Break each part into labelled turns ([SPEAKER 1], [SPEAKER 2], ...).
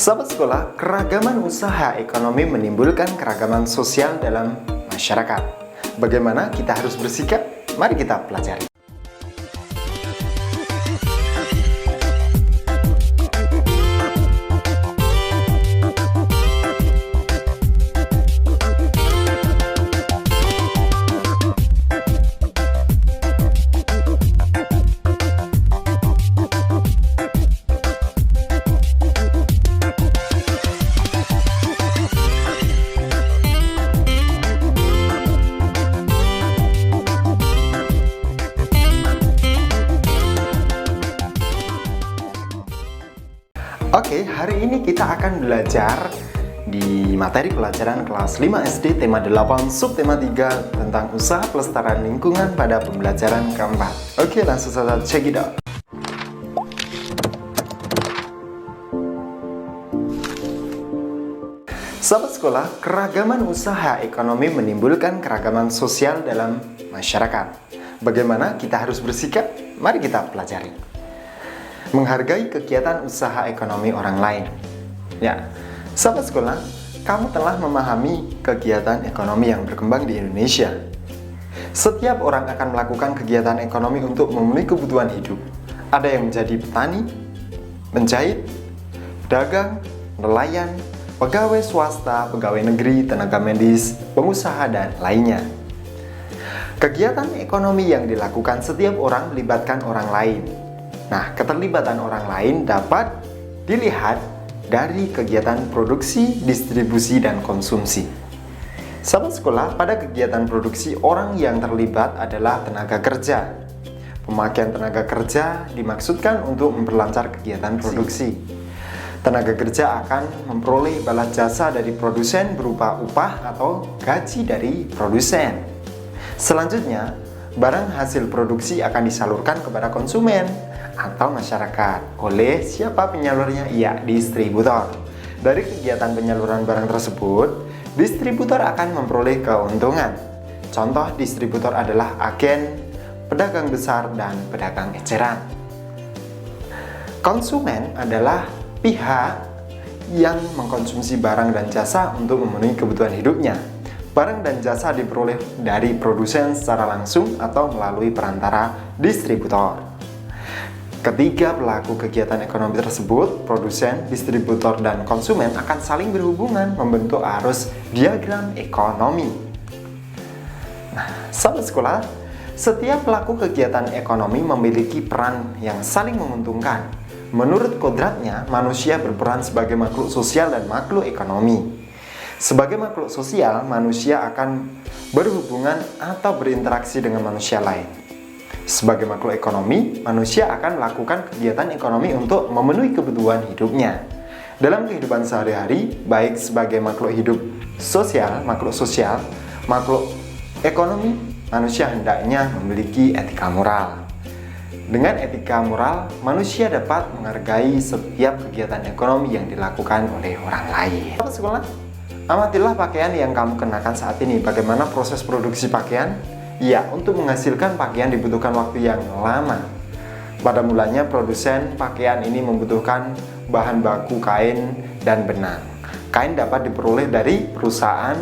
[SPEAKER 1] Sahabat sekolah, keragaman usaha ekonomi menimbulkan keragaman sosial dalam masyarakat. Bagaimana kita harus bersikap? Mari kita pelajari. Oke, hari ini kita akan belajar di materi pelajaran kelas 5 SD tema 8 subtema 3 tentang usaha pelestarian lingkungan pada pembelajaran keempat. Oke, langsung saja check it out. Sahabat sekolah, keragaman usaha ekonomi menimbulkan keragaman sosial dalam masyarakat. Bagaimana kita harus bersikap? Mari kita pelajari. Menghargai kegiatan usaha ekonomi orang lain. Ya, sahabat sekolah, kamu telah memahami kegiatan ekonomi yang berkembang di Indonesia. Setiap orang akan melakukan kegiatan ekonomi untuk memenuhi kebutuhan hidup. Ada yang menjadi petani, menjahit, dagang, nelayan, pegawai swasta, pegawai negeri, tenaga medis, pengusaha, dan lainnya. Kegiatan ekonomi yang dilakukan setiap orang melibatkan orang lain. Nah, keterlibatan orang lain dapat dilihat dari kegiatan produksi, distribusi, dan konsumsi. Sahabat sekolah, pada kegiatan produksi, orang yang terlibat adalah tenaga kerja. Pemakaian tenaga kerja dimaksudkan untuk memperlancar kegiatan produksi. Tenaga kerja akan memperoleh balas jasa dari produsen berupa upah atau gaji dari produsen. Selanjutnya, barang hasil produksi akan disalurkan kepada konsumen atau masyarakat oleh siapa penyalurnya? Ya, distributor. Dari kegiatan penyaluran barang tersebut, distributor akan memperoleh keuntungan. Contoh distributor adalah agen, pedagang besar, dan pedagang eceran. Konsumen adalah pihak yang mengkonsumsi barang dan jasa untuk memenuhi kebutuhan hidupnya. Barang dan jasa diperoleh dari produsen secara langsung atau melalui perantara distributor. Ketiga pelaku kegiatan ekonomi tersebut, produsen, distributor, dan konsumen akan saling berhubungan membentuk arus diagram ekonomi. Nah, sahabat sekolah, setiap pelaku kegiatan ekonomi memiliki peran yang saling menguntungkan. Menurut kodratnya, manusia berperan sebagai makhluk sosial dan makhluk ekonomi. Sebagai makhluk sosial, manusia akan berhubungan atau berinteraksi dengan manusia lain. Sebagai makhluk ekonomi, manusia akan melakukan kegiatan ekonomi untuk memenuhi kebutuhan hidupnya. Dalam kehidupan sehari-hari, baik sebagai makhluk hidup sosial, makhluk ekonomi, manusia hendaknya memiliki etika moral. Dengan etika moral, manusia dapat menghargai setiap kegiatan ekonomi yang dilakukan oleh orang lain. Sahabat sekolah, amatilah pakaian yang kamu kenakan saat ini. Bagaimana proses produksi pakaian? Ya, untuk menghasilkan pakaian dibutuhkan waktu yang lama. Pada mulanya, produsen pakaian ini membutuhkan bahan baku kain dan benang. Kain dapat diperoleh dari perusahaan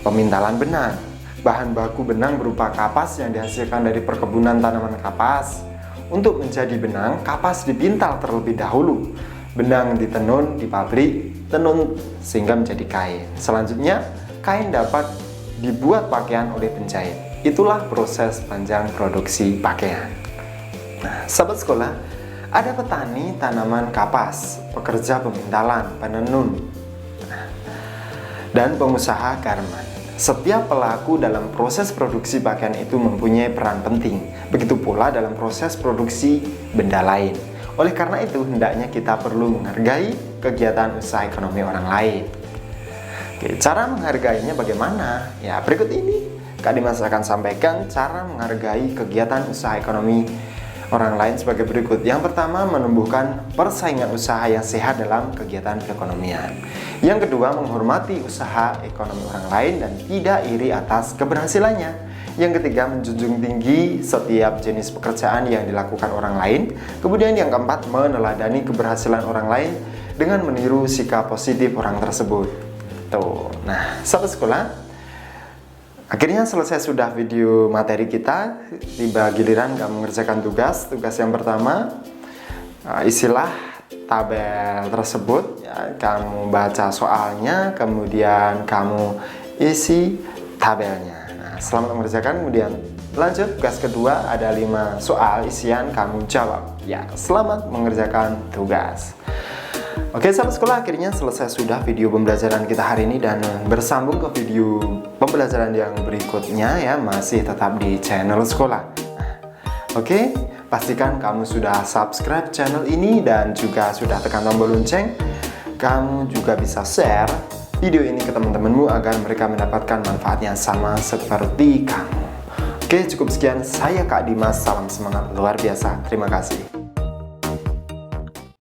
[SPEAKER 1] pemintalan benang. Bahan baku benang berupa kapas yang dihasilkan dari perkebunan tanaman kapas. Untuk menjadi benang, kapas dipintal terlebih dahulu. Benang ditenun di pabrik tenun sehingga menjadi kain. Selanjutnya, kain dapat dibuat pakaian oleh penjahit. Itulah proses panjang produksi pakaian. Nah, sahabat sekolah, ada petani tanaman kapas, pekerja pemintalan, penenun, dan pengusaha garmen. Setiap pelaku dalam proses produksi pakaian itu mempunyai peran penting. Begitu pula dalam proses produksi benda lain. Oleh karena itu, hendaknya kita perlu menghargai kegiatan usaha ekonomi orang lain. Oke, cara menghargainya bagaimana? Ya, berikut ini Kak Dimas akan sampaikan cara menghargai kegiatan usaha ekonomi orang lain sebagai berikut. Yang pertama, menumbuhkan persaingan usaha yang sehat dalam kegiatan perekonomian. Yang kedua, menghormati usaha ekonomi orang lain dan tidak iri atas keberhasilannya. Yang ketiga, menjunjung tinggi setiap jenis pekerjaan yang dilakukan orang lain. Kemudian yang keempat, meneladani keberhasilan orang lain. dengan meniru sikap positif orang tersebut. Tuh. Nah, sahabat sekolah, akhirnya selesai sudah video materi kita. Tiba giliran kamu mengerjakan tugas. Tugas yang pertama, isilah tabel tersebut. Ya, kamu baca soalnya, kemudian kamu isi tabelnya. Nah, selamat mengerjakan. Kemudian lanjut tugas kedua, ada 5 soal isian, kamu jawab. Ya, selamat mengerjakan tugas. Oke sahabat sekolah, akhirnya selesai sudah video pembelajaran kita hari ini, dan bersambung ke video pembelajaran yang berikutnya ya, masih tetap di channel sekolah. Oke, pastikan kamu sudah subscribe channel ini dan juga sudah tekan tombol lonceng. Kamu juga bisa share video ini ke teman-temanmu agar mereka mendapatkan manfaatnya sama seperti kamu. Oke, cukup sekian. Saya Kak Dimas, salam semangat luar biasa. Terima kasih.